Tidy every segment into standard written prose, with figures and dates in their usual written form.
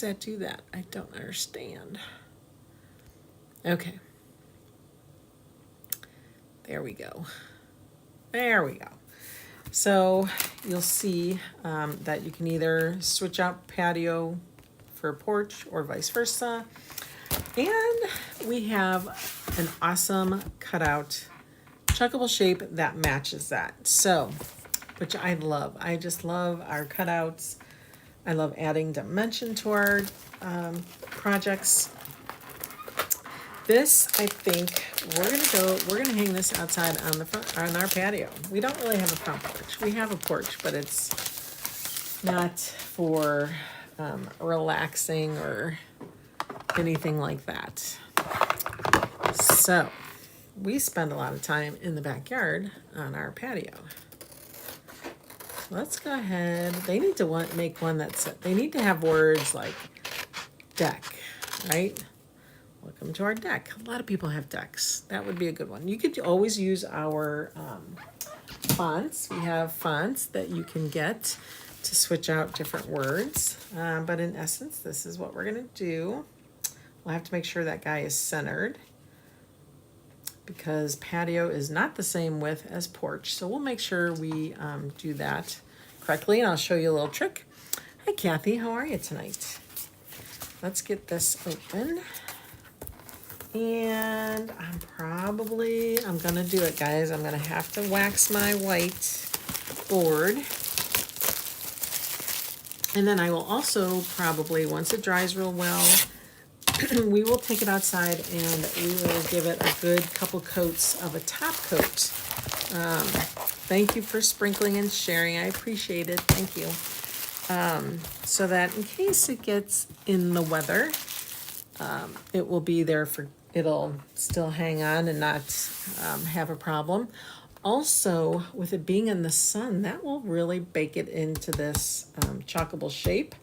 does that do that? I don't understand. Okay. There we go. There we go. So you'll see that you can either switch out patio for porch or vice versa. And we have an awesome cutout chuckable shape that matches that. So, which I love. I just love our cutouts. I love adding dimension to our projects. This, I think, we're gonna hang this outside on the front, on our patio. We don't really have a front porch. We have a porch, but it's not for relaxing or anything like that. So we spend a lot of time in the backyard on our patio. Let's go ahead. They need to make one they need to have words like deck, right? Welcome to our deck. A lot of people have decks. That would be a good one. You could always use our fonts. We have fonts that you can get to switch out different words. But in essence, this is what we're going to do. We'll have to make sure that guy is centered because patio is not the same width as porch. So we'll make sure we do that correctly. And I'll show you a little trick. Hi, Kathy. How are you tonight? Let's get this open. And I'm going to do it, guys. I'm going to have to wax my white board. And then I will also probably, once it dries real well, we will take it outside and we will give it a good couple coats of a top coat. Thank you for sprinkling and sharing. I appreciate it. Thank you. So that in case it gets in the weather, it will be there it'll still hang on and not have a problem. Also, with it being in the sun, that will really bake it into this chalkable shape.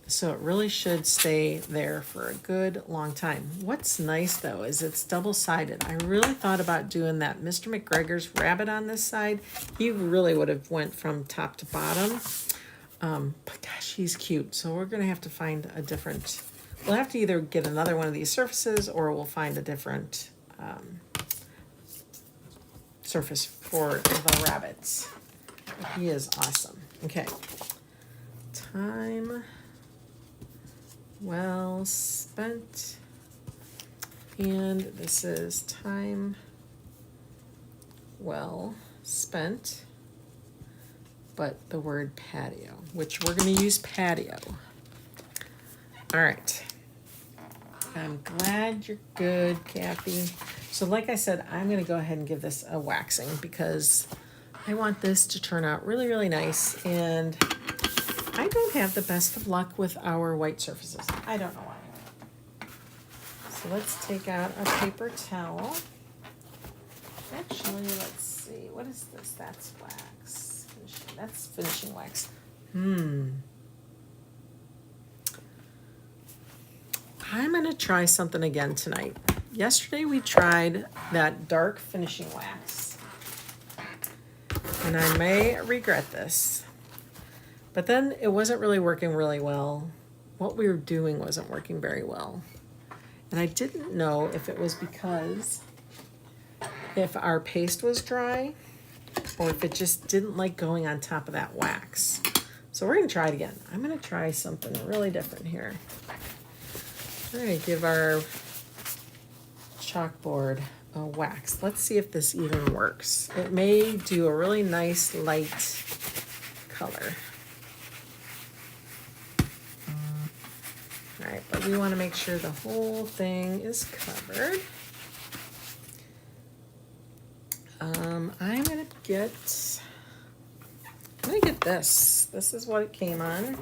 So it really should stay there for a good long time. What's nice though is it's double-sided. I really thought about doing that Mr. McGregor's rabbit on this side. He really would have went from top to bottom. But gosh, he's cute. So we're gonna have to find a different, we'll have to either get another one of these surfaces or we'll find a different surface for the rabbits. But he is awesome. Okay, time well spent. And this is time well spent, but the word patio, which we're going to use patio. All right. I'm glad you're good, Kathy. So like I said, I'm going to go ahead and give this a waxing because I want this to turn out really, really nice. And I don't have the best of luck with our white surfaces. I don't know why. So let's take out a paper towel. Actually, let's see. What is this? That's wax. That's finishing wax. I'm going to try something again tonight. Yesterday we tried that dark finishing wax. And I may regret this. But then it wasn't really working really well. What we were doing wasn't working very well. And I didn't know if it was because if our paste was dry or if it just didn't like going on top of that wax. So we're going to try it again. I'm going to try something really different here. We're going to give our chalkboard a wax. Let's see if this even works. It may do a really nice light color. All right, but we want to make sure the whole thing is covered. I'm gonna get this. This is what it came on.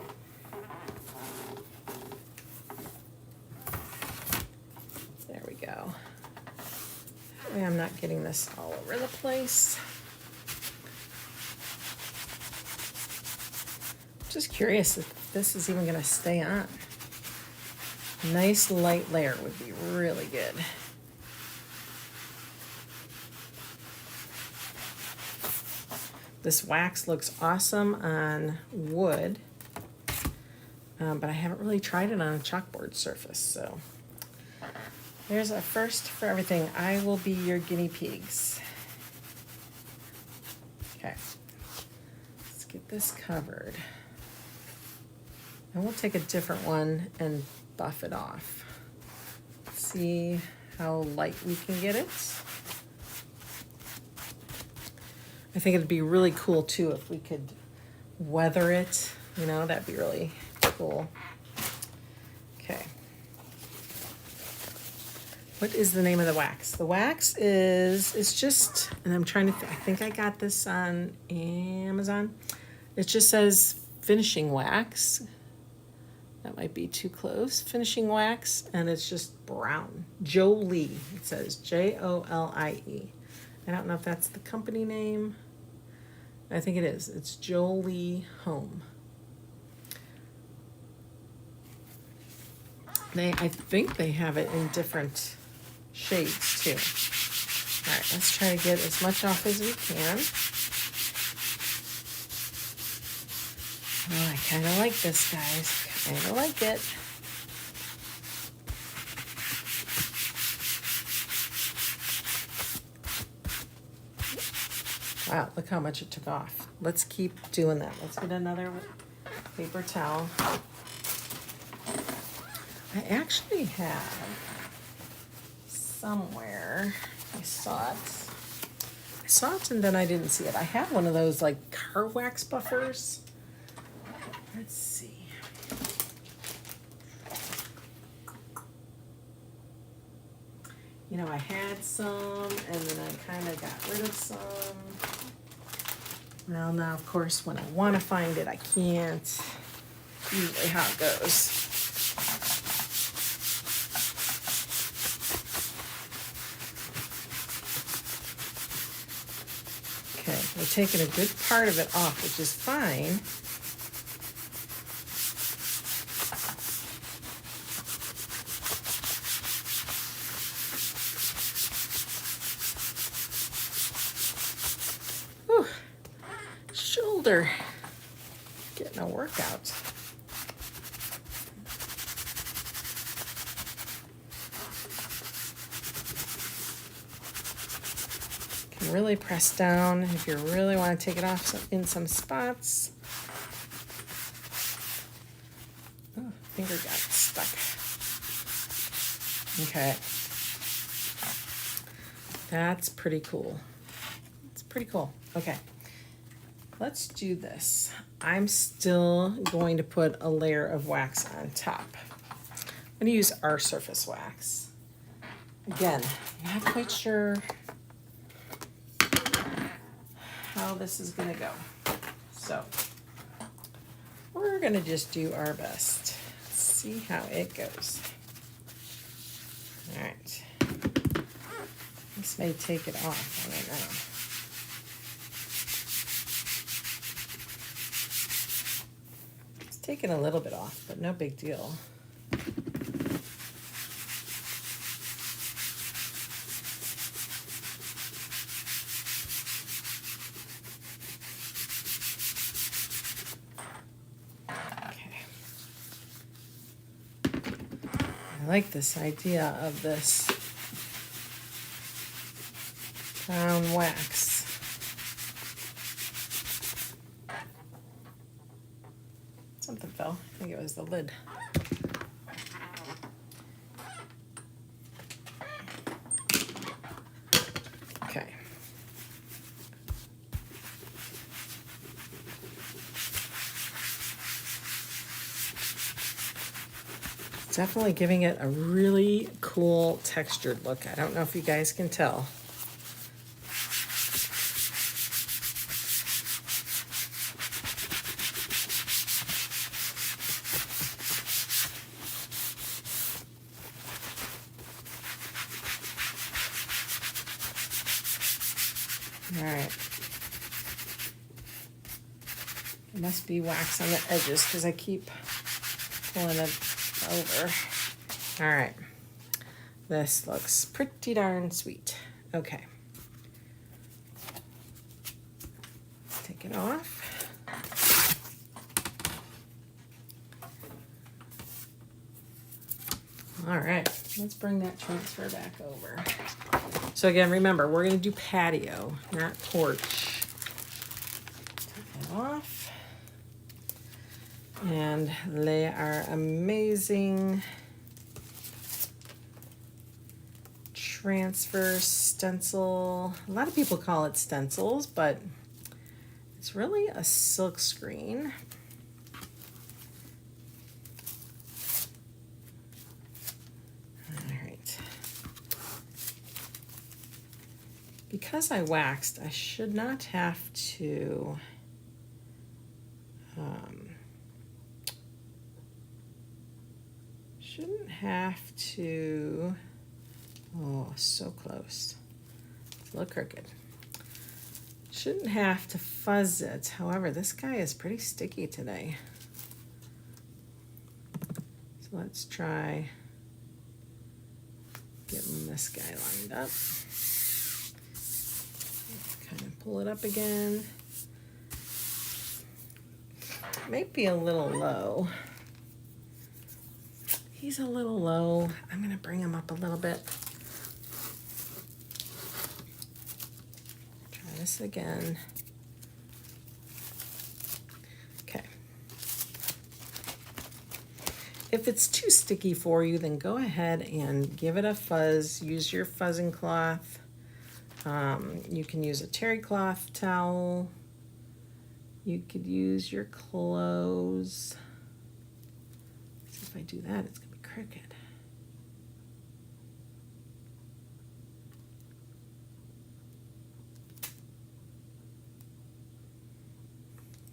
There we go. That way I'm not getting this all over the place. Just curious if this is even gonna stay on. Nice light layer would be really good. This wax looks awesome on wood. but I haven't really tried it on a chalkboard surface, so there's a first for everything. I will be your guinea pigs. Okay, let's get this covered. And we'll take a different one and buff it off. See how light we can get it. I think it'd be really cool too if we could weather it, you know, that'd be really cool. Okay. What is the name of the wax? The wax is, it's just, and I'm trying to, I think I got this on Amazon. It just says finishing wax. That might be too close. Finishing wax, and it's just brown. Jolie, it says Jolie. I don't know if that's the company name. I think it is. It's Jolie Home. I think they have it in different shades too. All right, let's try to get as much off as we can. Oh, I kind of like this, guys. Kind of like it. Wow, look how much it took off. Let's keep doing that. Let's get another paper towel. I actually have somewhere, I saw it and then I didn't see it. I have one of those like car wax buffers. Let's see. You know, I had some and then I kind of got rid of some. Well, now, of course, when I want to find it, I can't. Usually how it goes. Okay, we're taking a good part of it off, which is fine. Whew. Shoulder. Getting a workout. Really press down if you really want to take it off in some spots. Oh, finger got stuck. Okay. That's pretty cool. It's pretty cool. Okay. Let's do this. I'm still going to put a layer of wax on top. I'm going to use our surface wax. Again, not quite sure how this is gonna go. So we're gonna just do our best. See how it goes. All right. This may take it off, I don't know. It's taking a little bit off, but no big deal. I like this idea of this brown wax. Something fell. I think it was the lid. Okay. Definitely giving it a really cool textured look. I don't know if you guys can tell. All right. It must be wax on the edges because I keep pulling it over. All right. This looks pretty darn sweet. Okay. Take it off. All right, let's bring that transfer back over. So again, remember, we're going to do patio, not porch. Take that off. And they are amazing transfer stencil. A lot of people call it stencils, but it's really a silk screen. All right. Because I waxed, I should not have to shouldn't have to, oh, so close. It's a little crooked. Shouldn't have to fuzz it. However, this guy is pretty sticky today. So let's try getting this guy lined up. Kind of pull it up again. Might be a little low. He's a little low. I'm going to bring him up a little bit. Try this again. Okay. If it's too sticky for you, then go ahead and give it a fuzz. Use your fuzzing cloth. You can use a terry cloth towel. You could use your clothes. See if I do that, it's going to be crooked.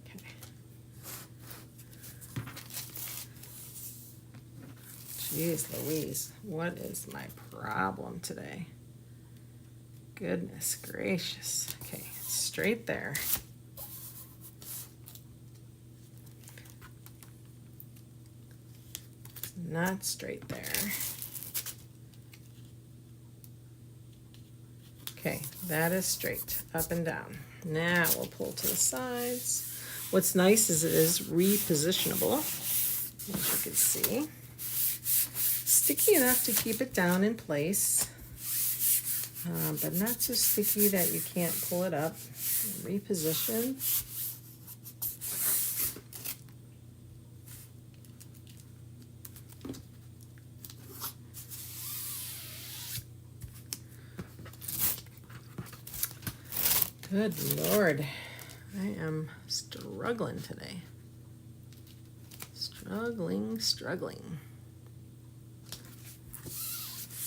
Okay. Jeez Louise, what is my problem today? Goodness gracious. Okay, straight there. Not straight there. Okay, that is straight, up and down. Now we'll pull to the sides. What's nice is it is repositionable, as you can see. Sticky enough to keep it down in place, but not so sticky that you can't pull it up. Reposition. Good Lord, I am struggling today. Struggling.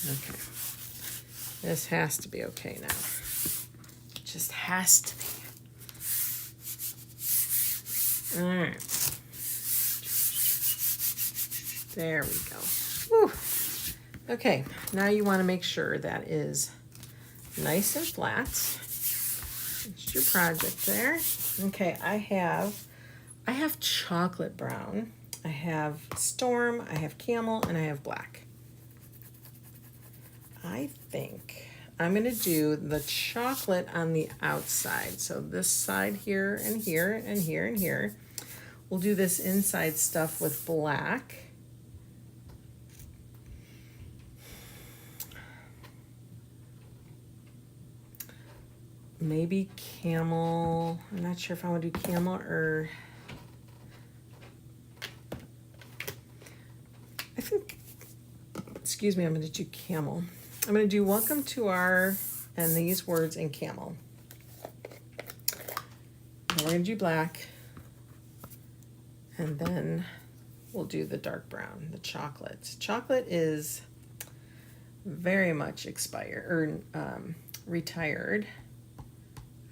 Okay, this has to be okay now. It just has to be. All right, there we go. Whew. Okay, now you want to make sure that is nice and flat. It's your project there. Okay, I have chocolate brown, I have storm, I have camel, and I have black. I think I'm gonna do the chocolate on the outside. So this side here and here and here and here. We'll do this inside stuff with black. Maybe camel. I'm not sure if I want to do camel or I think, excuse me, I'm going to do camel. I'm going to do welcome to our, and these words in camel. And we're going to do black. And then we'll do the dark brown, the chocolate. Chocolate is very much expired, or retired.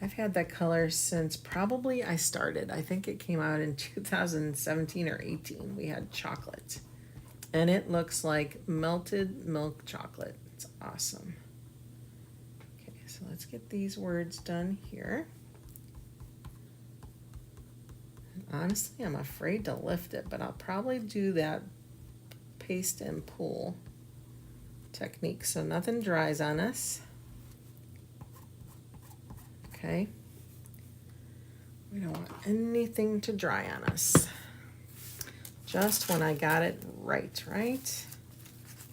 I've had that color since probably I started. I think it came out in 2017 or 18. We had chocolate. And it looks like melted milk chocolate. It's awesome. Okay, so let's get these words done here. And honestly, I'm afraid to lift it, but I'll probably do that paste and pull technique so nothing dries on us. Okay, we don't want anything to dry on us. Just when I got it right?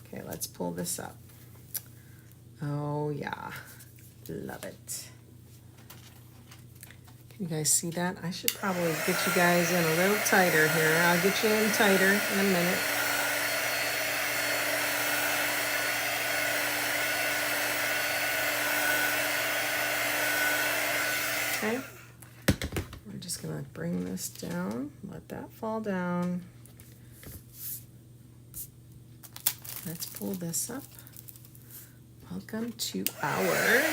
Okay, Okay, let's pull this up. Oh yeah, love it. Can you guys see that? I should probably get you guys in a little tighter here. I'll get you in tighter in a minute. Okay, we're just gonna bring this down, let that fall down. Let's pull this up. Welcome to our,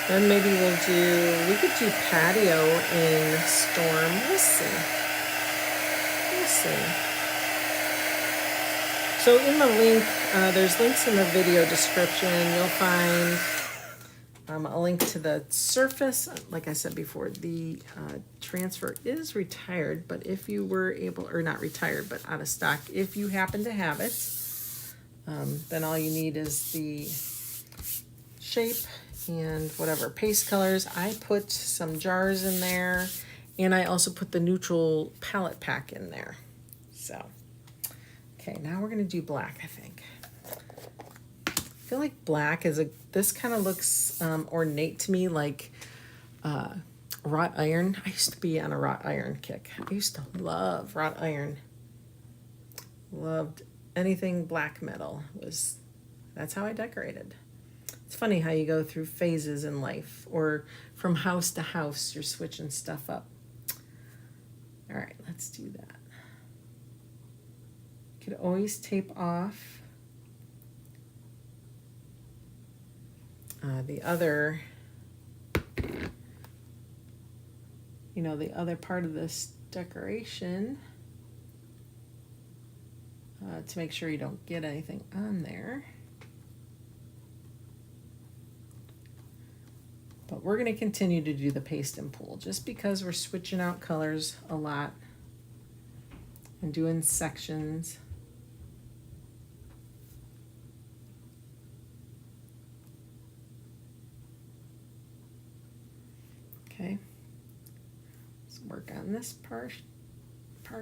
then maybe we could do patio in storm. We'll see. We'll see. So in the link, there's links in the video description. You'll find a link to the surface. Like I said before, the transfer is retired, but if you were able, or not retired, but out of stock, if you happen to have it, then all you need is the shape and whatever paste colors. I put some jars in there, and I also put the neutral palette pack in there. So, okay, now we're gonna do black, I think. I feel like black is this kind of looks ornate to me, like wrought iron. I used to be on a wrought iron kick. I used to love wrought iron. Loved anything black metal. That's how I decorated. It's funny how you go through phases in life, or from house to house, you're switching stuff up. All right, let's do that. You could always tape off the other, the other part of this decoration to make sure you don't get anything on there. But we're going to continue to do the paste and pull just because we're switching out colors a lot and doing sections. Okay, let's work on this part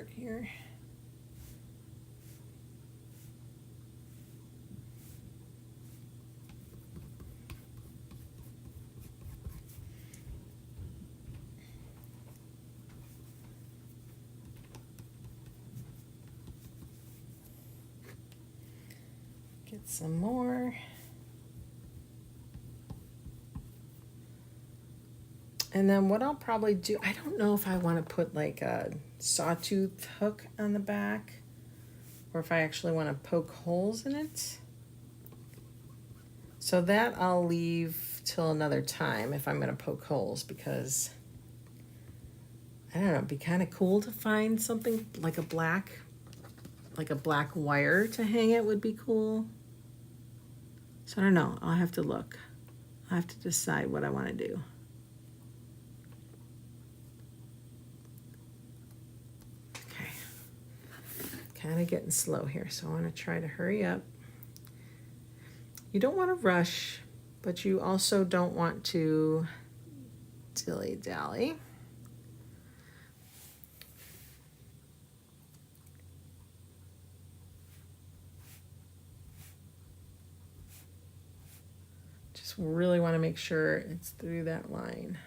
here. Get some more. And then what I'll probably do, I don't know if I want to put like a sawtooth hook on the back, or if I actually want to poke holes in it. So that I'll leave till another time if I'm going to poke holes, because I don't know, it'd be kind of cool to find something like a black wire to hang it would be cool. So I don't know, I'll have to look. I'll have to decide what I want to do. Okay, kind of getting slow here, so I want to try to hurry up. You don't want to rush, but you also don't want to dilly-dally. Really want to make sure it's through that line.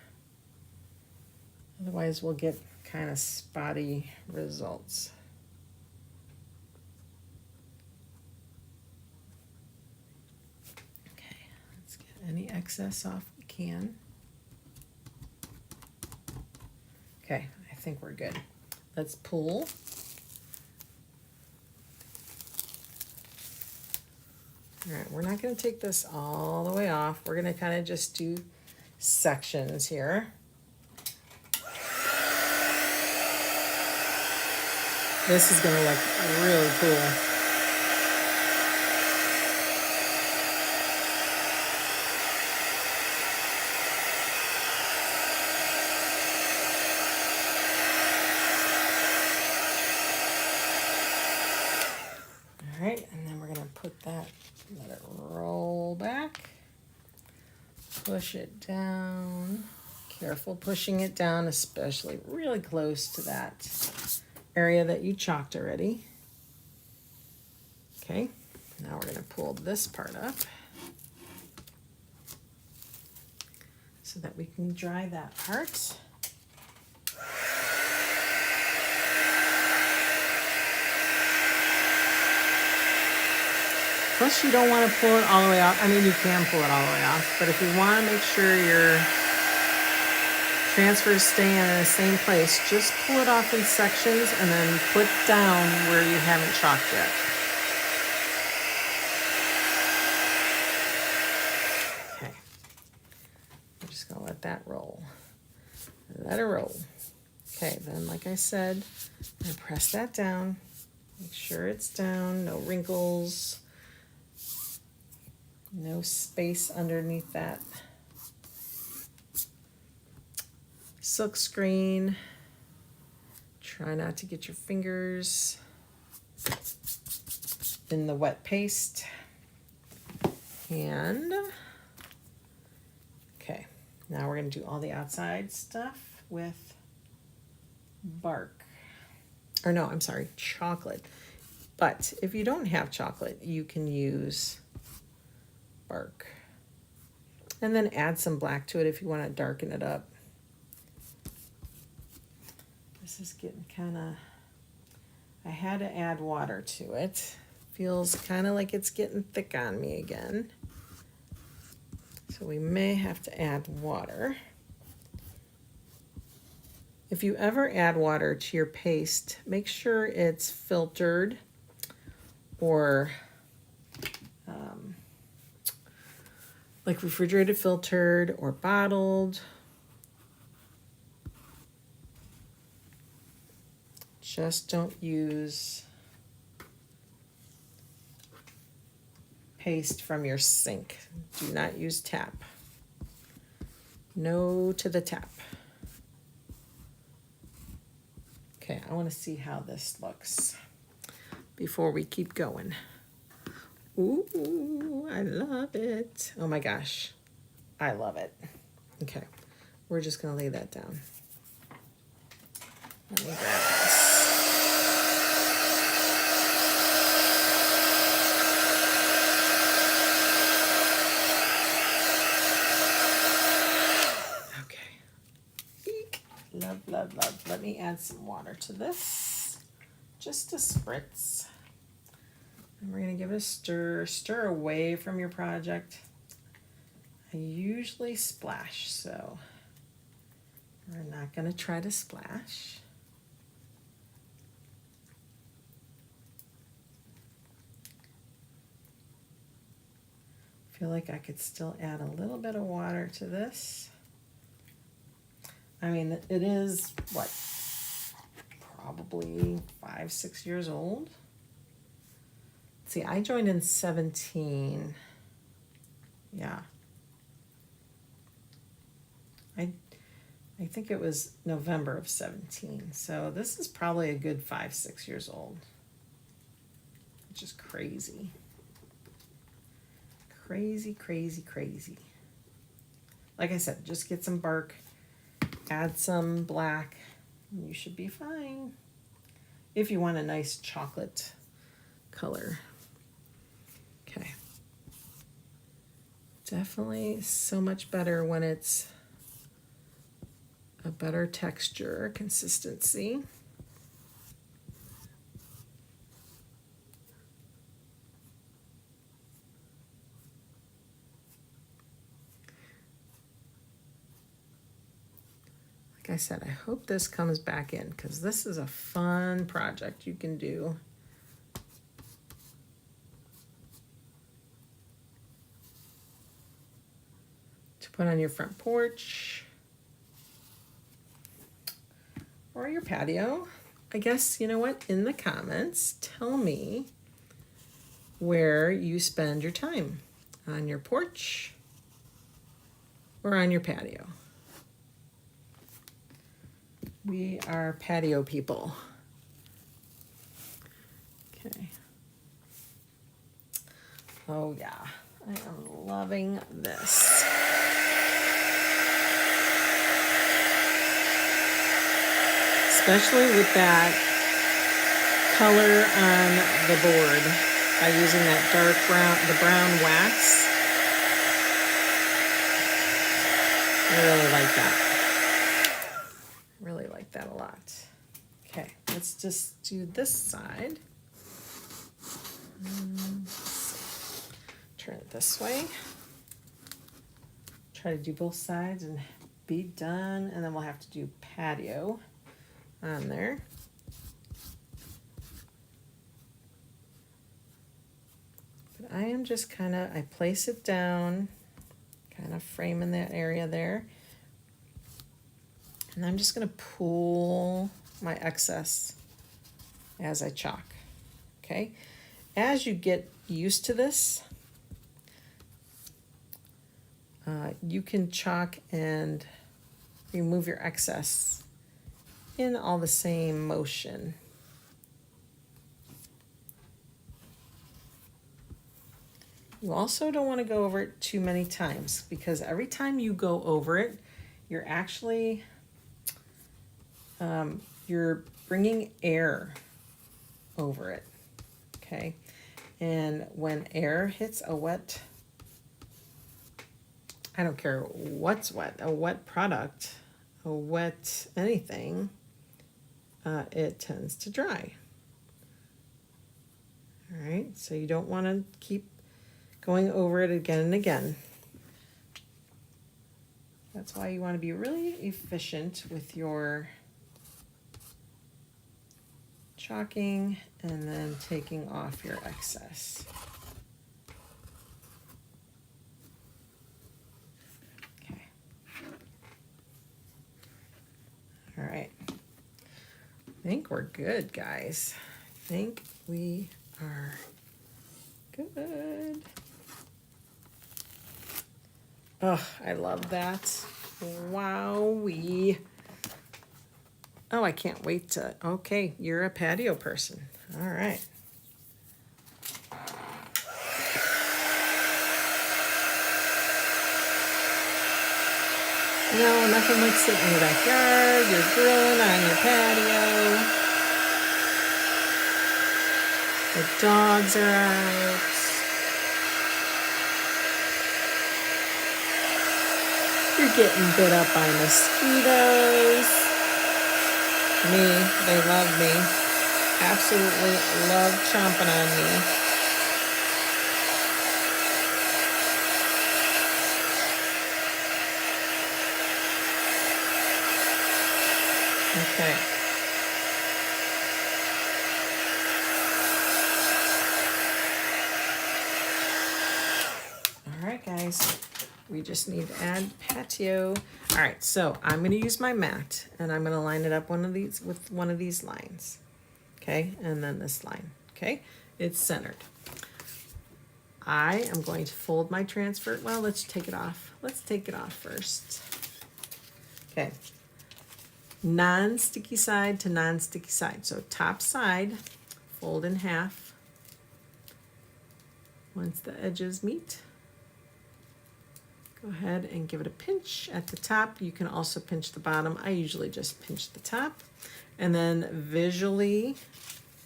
Otherwise we'll get kind of spotty results. Okay, let's get any excess off we can. Okay, I think we're good. Let's pull. All right, we're not going to take this all the way off. We're going to kind of just do sections here. This is going to look really cool. All right, and then we're going to put that, let it roll back, push it down. Careful pushing it down, especially really close to that area that you chalked already. Okay, now we're going to pull this part up so that we can dry that part. Plus, you don't want to pull it all the way off. I mean, you can pull it all the way off, but if you want to make sure your transfers stay in the same place, just pull it off in sections and then put down where you haven't chalked yet. Okay. I'm just going to let that roll. Let it roll. Okay, then like I said, I'm going to press that down. Make sure it's down, no wrinkles. No space underneath that silk screen. Try not to get your fingers in the wet paste. And, okay, now we're going to do all the outside stuff with bark. Or no, I'm sorry, chocolate. But if you don't have chocolate, you can use bark. And then add some black to it if you want to darken it up. This is getting kind of, I had to add water to it. Feels kind of like it's getting thick on me again. So we may have to add water. If you ever add water to your paste, make sure it's filtered or like refrigerated filtered or bottled. Just don't use paste from your sink. Do not use tap. No to the tap. Okay, I want to see how this looks before we keep going. Ooh, I love it. Oh my gosh, I love it. Okay, we're just gonna lay that down. Let me grab this. Okay. Eek. Love, love, love. Let me add some water to this. Just a spritz. And we're going to give it a stir. Stir away from your project. I usually splash, so we're not going to try to splash. I feel like I could still add a little bit of water to this. I mean, it is, what, probably 5-6 years old. See, I joined in 17. Yeah. I think it was November of 17. So this is probably a good 5-6 years old. Which is crazy. Crazy, crazy, crazy. Like I said, just get some bark, add some black, and you should be fine. If you want a nice chocolate color. Okay. Definitely so much better when it's a better texture, consistency. Like I said, I hope this comes back in because this is a fun project you can do. To put on your front porch or your patio. I guess, you know what, in the comments, tell me where you spend your time, on your porch or on your patio. We are patio people. Okay. Oh yeah, I am loving this. Especially with that color on the board by using that dark brown, the brown wax. I really like that. Really like that a lot. Okay, let's just do this side. Turn it this way. Try to do both sides and be done, and then we'll have to do patio on there. But I am just I place it down, kind of framing that area there. And I'm just gonna pull my excess as I chalk, okay? As you get used to this, you can chalk and remove your excess in all the same motion. You also don't want to go over it too many times, because every time you go over it, you're actually you're bringing air over it, okay? And when air hits a wet, I don't care what's wet, a wet product, a wet anything, it tends to dry. All right, so you don't want to keep going over it again and again. That's why you want to be really efficient with your chalking and then taking off your excess. Okay. All right. I think we're good, guys. I think we are good. Oh, I love that. Wowee. Oh, I can't wait to, okay, you're a patio person. All right. No, nothing like sitting in your backyard, you're grilling on your patio. The dogs are out. You're getting bit up by mosquitoes. Me, they love me. Absolutely love chomping on me. Okay. All right, guys. We just need to add patio. All right, so I'm going to use my mat, and I'm going to line it up with one of these lines. Okay, and then this line. Okay, it's centered. I am going to fold my transfer. Well, let's take it off. Let's take it off first. Okay, non-sticky side to non-sticky side. So top side, fold in half. Once the edges meet, go ahead and give it a pinch at the top. You can also pinch the bottom. I usually just pinch the top. And then visually,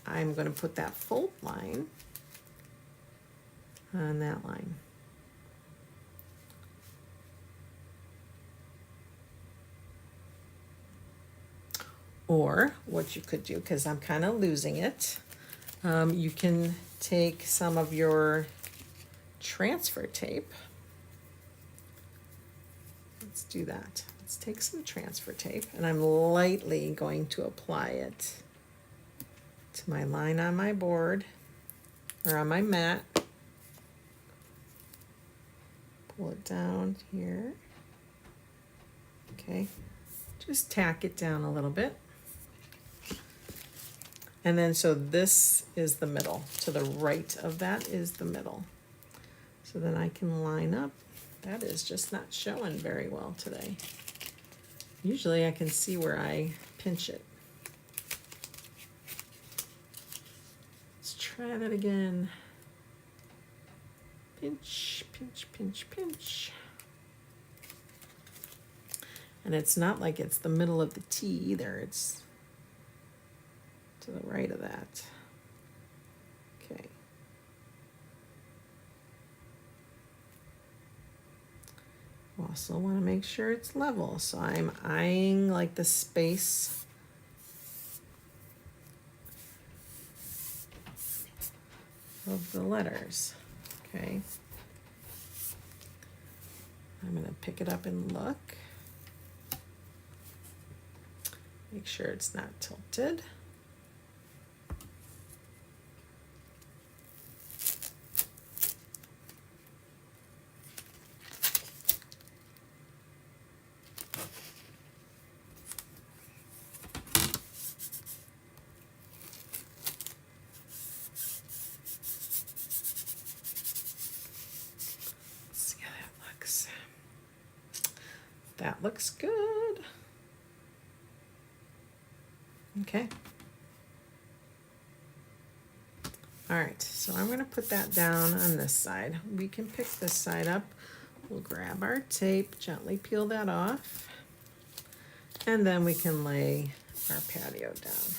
I'm going to put that fold line on that line. Or what you could do, because I'm kind of losing it, you can take some of your transfer tape. Let's do that. Let's take some transfer tape, and I'm lightly going to apply it to my line on my board or on my mat. Pull it down here. Okay, just tack it down a little bit. And then so this is the middle. To the right of that is the middle. So then I can line up. That is just not showing very well today. Usually I can see where I pinch it. Let's try that again. Pinch, pinch, pinch, pinch. And it's not like it's the middle of the T either. It's to the right of that. Okay. Also want to make sure it's level, so I'm eyeing like the space of the letters. Okay. I'm going to pick it up and look. Make sure it's not tilted. That looks good. Okay. All right, so I'm gonna put that down on this side. We can pick this side up. We'll grab our tape, gently peel that off, and then we can lay our patio down.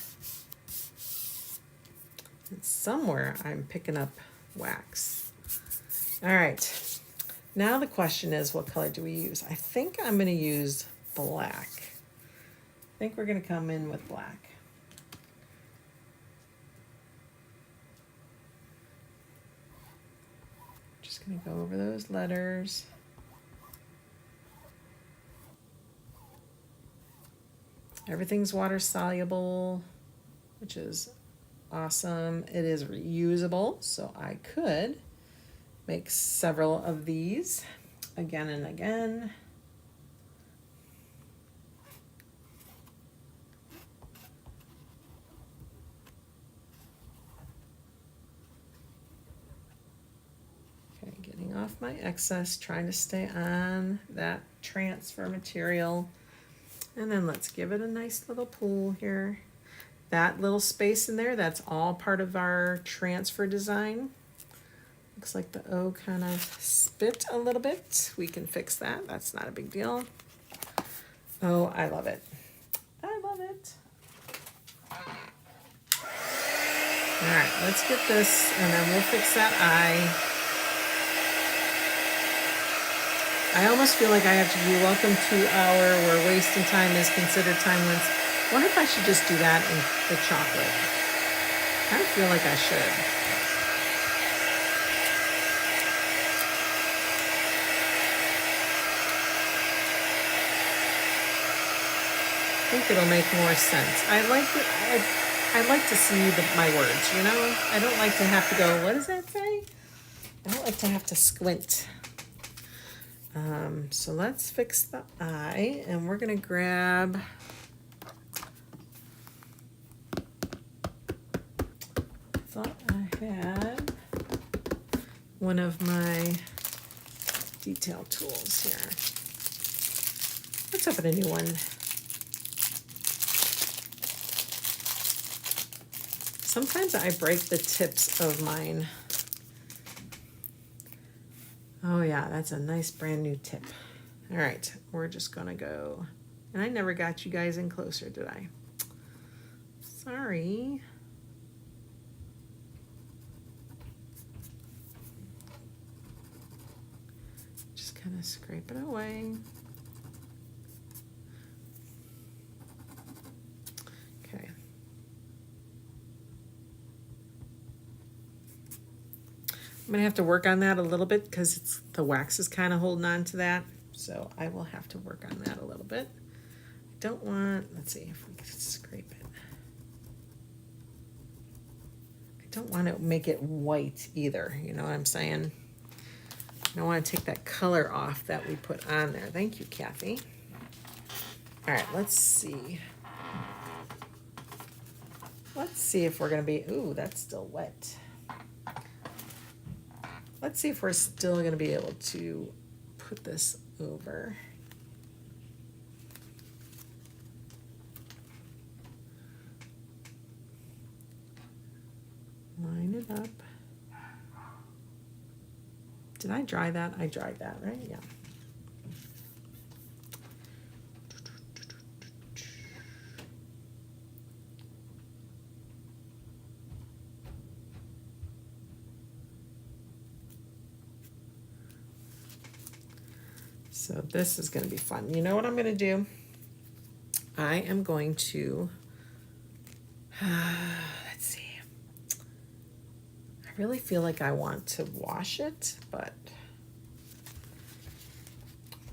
And somewhere I'm picking up wax. All right. Now the question is, what color do we use? I think I'm going to use black. I think we're going to come in with black. Just going to go over those letters. Everything's water soluble, which is awesome. It is reusable, so I could make several of these again and again. Okay, getting off my excess, trying to stay on that transfer material. And then let's give it a nice little pull here. That little space in there, that's all part of our transfer design. Looks like the O kind of spit a little bit. We can fix that. That's not a big deal. Oh, I love it. I love it. All right, let's get this, and then we'll fix that eye. I almost feel like I have to do welcome to our where wasting time is considered time limits. I wonder if I should just do that in the chocolate. I feel like I should. I think it'll make more sense. I like to see my words, you know? I don't like to have to go, what does that say? I don't like to have to squint. So let's fix the eye, and we're gonna grab I thought I had one of my detail tools here. Let's open a new one. Sometimes I break the tips of mine. Oh yeah, that's a nice brand new tip. All right, we're just gonna go. And I never got you guys in closer, did I? Sorry. Just kind of scrape it away. Okay. I'm gonna have to work on that a little bit because the wax is kind of holding on to that. So I will have to work on that a little bit. I don't want, let's see if we can scrape it. I don't want to make it white either, you know what I'm saying? I don't want to take that color off that we put on there. Thank you, Kathy. All right, let's see. Let's see if we're gonna be, ooh, that's still wet. Let's see if we're still going to be able to put this over. Line it up. Did I dry that? I dried that, right? Yeah. So this is going to be fun. You know what I'm going to do? I am going to, let's see. I really feel like I want to wash it, but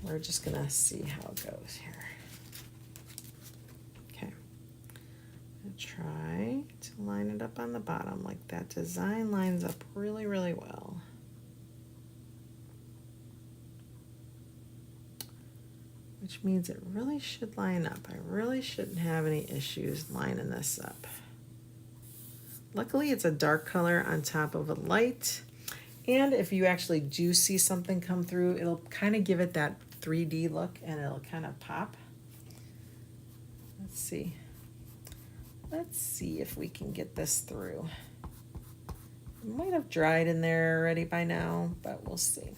we're just going to see how it goes here. Okay. I'm going to try to line it up on the bottom like that design lines up really, really well. Which means it really should line up. I really shouldn't have any issues lining this up. Luckily, it's a dark color on top of a light. And if you actually do see something come through, it'll kind of give it that 3D look and it'll kind of pop. Let's see. Let's see if we can get this through. It might have dried in there already by now, but we'll see.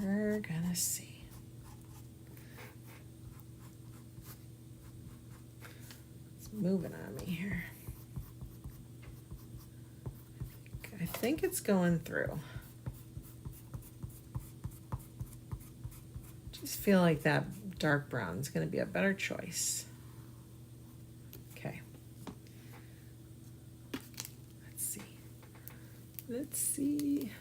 We're gonna see. It's moving on me here. I think it's going through. Just feel like that dark brown is going to be a better choice. Okay. Let's see. Let's see.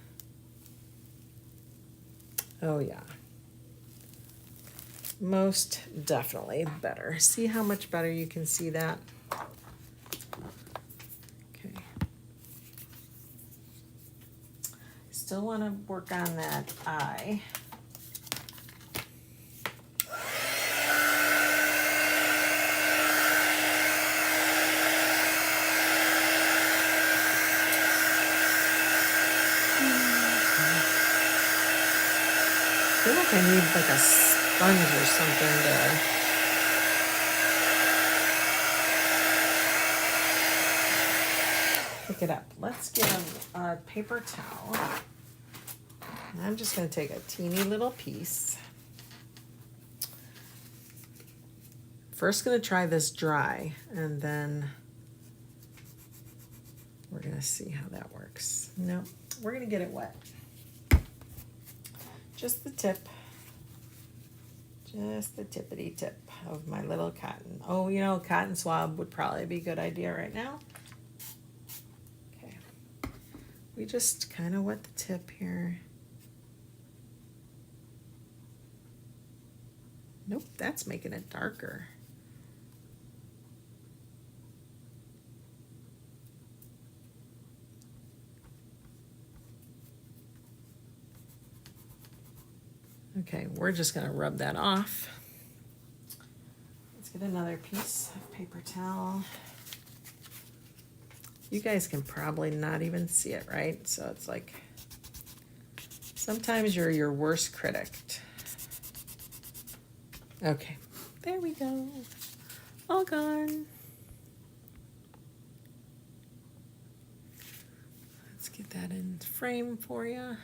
Oh yeah. Most definitely better. See how much better you can see that? Okay. Still want to work on that eye. I feel like I need like a sponge or something to pick it up. Let's get a paper towel. And I'm just going to take a teeny little piece. First going to try this dry, and then we're going to see how that works. No, we're going to get it wet. Just the tip. Just the tippity tip of my little cotton. Oh, you know, cotton swab would probably be a good idea right now. Okay. We just kind of wet the tip here. Nope, that's making it darker. Okay, we're just gonna rub that off. Let's get another piece of paper towel. You guys can probably not even see it, right? So it's like, sometimes you're your worst critic. Okay, there we go. All gone. Let's get that in frame for you.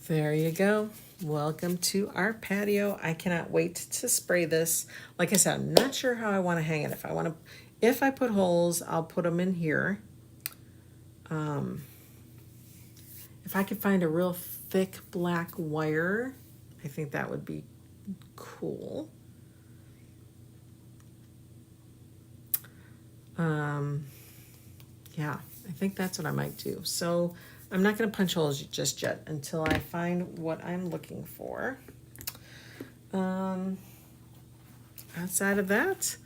There you go. Welcome to our patio. I cannot wait to spray this. Like I said, I'm not sure how I want to hang it. If I put holes, I'll put them in here. If I could find a real thick black wire, I think that would be cool. Yeah, I think that's what I might do. So I'm not going to punch holes just yet until I find what I'm looking for. Outside of that,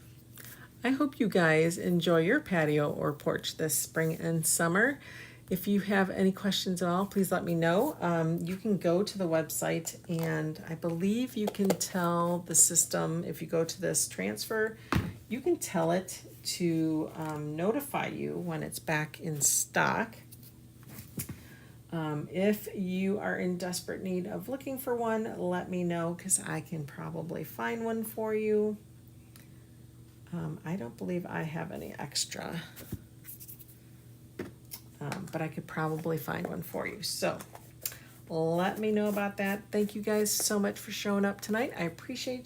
I hope you guys enjoy your patio or porch this spring and summer. If you have any questions at all, please let me know. You can go to the website, and I believe you can tell the system, if you go to this transfer, you can tell it to notify you when it's back in stock. If you are in desperate need of looking for one, let me know, because I can probably find one for you. I don't believe I have any extra, but I could probably find one for you. So let me know about that. Thank you guys so much for showing up tonight. I appreciate you.